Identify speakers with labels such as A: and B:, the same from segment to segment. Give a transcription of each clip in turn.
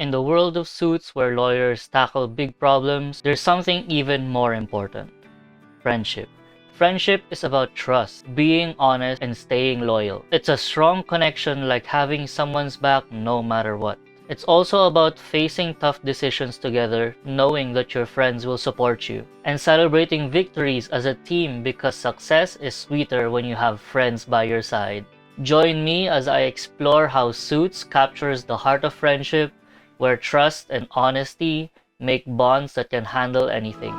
A: In the world of Suits, where lawyers tackle big problems, there's something even more important: friendship. Friendship is about trust, being honest, and staying loyal. It's a strong connection, like having someone's back no matter what. It's also about facing tough decisions together, knowing that your friends will support you, and celebrating victories as a team, because success is sweeter when you have friends by your side. Join me as I explore how Suits captures the heart of friendship, where trust and honesty make bonds that can handle anything.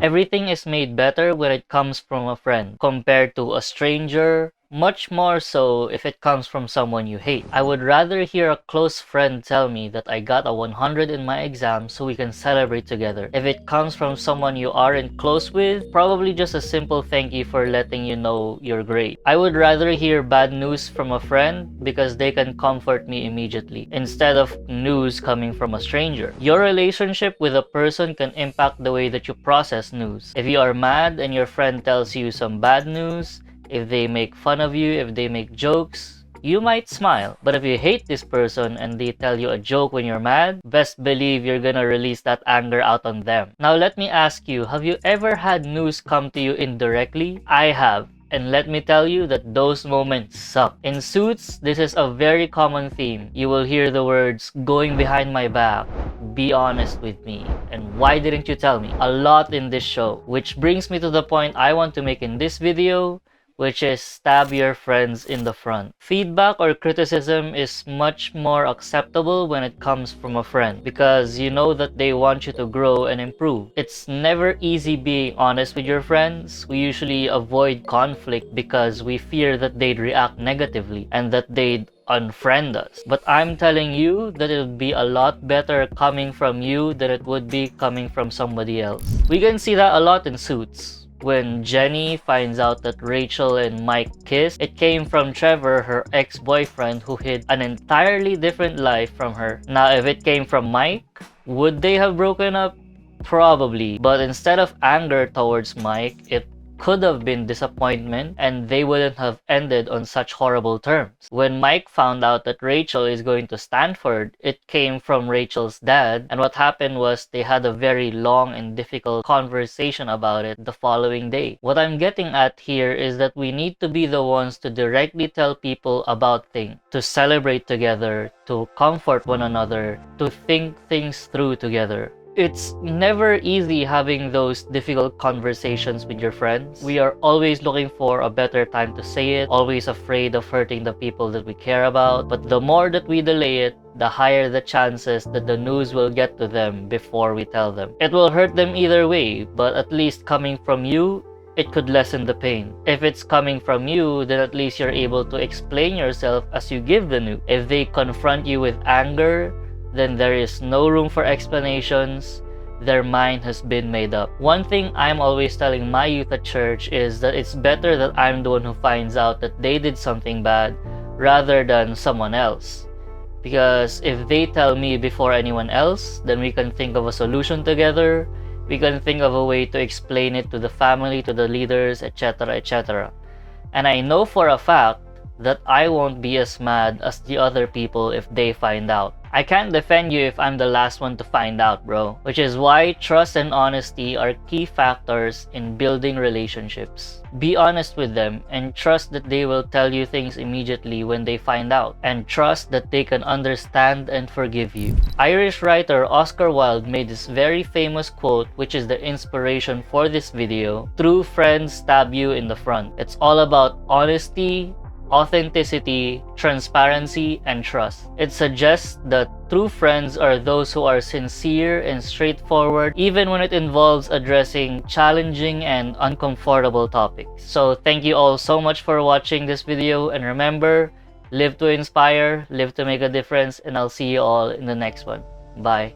A: Everything is made better when it comes from a friend, compared to a stranger, much more so if it comes from someone you hate. I would rather hear a close friend tell me that I got a 100 in my exam so we can celebrate together. If it comes from someone you aren't close with, probably just a simple thank you for letting you know you're great. I would rather hear bad news from a friend because they can comfort me immediately, instead of news coming from a stranger. Your relationship with a person can impact the way that you process news. If you are mad and your friend tells you some bad news, if they make fun of you, if they make jokes, you might smile. But if you hate this person and they tell you a joke when you're mad, best believe you're gonna release that anger out on them. Now let me ask you, have you ever had news come to you indirectly? I have. And let me tell you that those moments suck. In Suits, this is a very common theme. You will hear the words, "going behind my back," "be honest with me," and "why didn't you tell me?" A lot in this show. Which brings me to the point I want to make in this video, which is stab your friends in the front. Feedback or criticism is much more acceptable when it comes from a friend, because you know that they want you to grow and improve. It's never easy being honest with your friends. We usually avoid conflict because we fear that they'd react negatively and that they'd unfriend us. But I'm telling you that it would be a lot better coming from you than it would be coming from somebody else. We can see that a lot in Suits. When Jenny finds out that Rachel and Mike kissed, it came from Trevor, her ex-boyfriend, who hid an entirely different life from her. Now, if it came from Mike, would they have broken up? Probably. But instead of anger towards Mike, it could have been disappointment, and they wouldn't have ended on such horrible terms. When Mike found out that Rachel is going to Stanford, it came from Rachel's dad, and what happened was they had a very long and difficult conversation about it the following day. What I'm getting at here is that we need to be the ones to directly tell people about things, to celebrate together, to comfort one another, to think things through together. It's never easy having those difficult conversations with your friends. We are always looking for a better time to say it, always afraid of hurting the people that we care about. But the more that we delay it, the higher the chances that the news will get to them before we tell them. It will hurt them either way, but at least coming from you, it could lessen the pain. If it's coming from you, then at least you're able to explain yourself as you give the news. If they confront you with anger, then there is no room for explanations. Their mind has been made up. One thing I'm always telling my youth at church is that it's better that I'm the one who finds out that they did something bad rather than someone else. Because if they tell me before anyone else, then we can think of a solution together. We can think of a way to explain it to the family, to the leaders, etc., etc. And I know for a fact that I won't be as mad as the other people if they find out. I can't defend you if I'm the last one to find out, bro. Which is why trust and honesty are key factors in building relationships. Be honest with them and trust that they will tell you things immediately when they find out. And trust that they can understand and forgive you. Irish writer Oscar Wilde made this very famous quote, which is the inspiration for this video: "True friends stab you in the front." It's all about honesty, authenticity, transparency, and trust. It suggests that true friends are those who are sincere and straightforward, even when it involves addressing challenging and uncomfortable topics. So thank you all so much for watching this video, and remember, live to inspire, live to make a difference, and I'll see you all in the next one. Bye.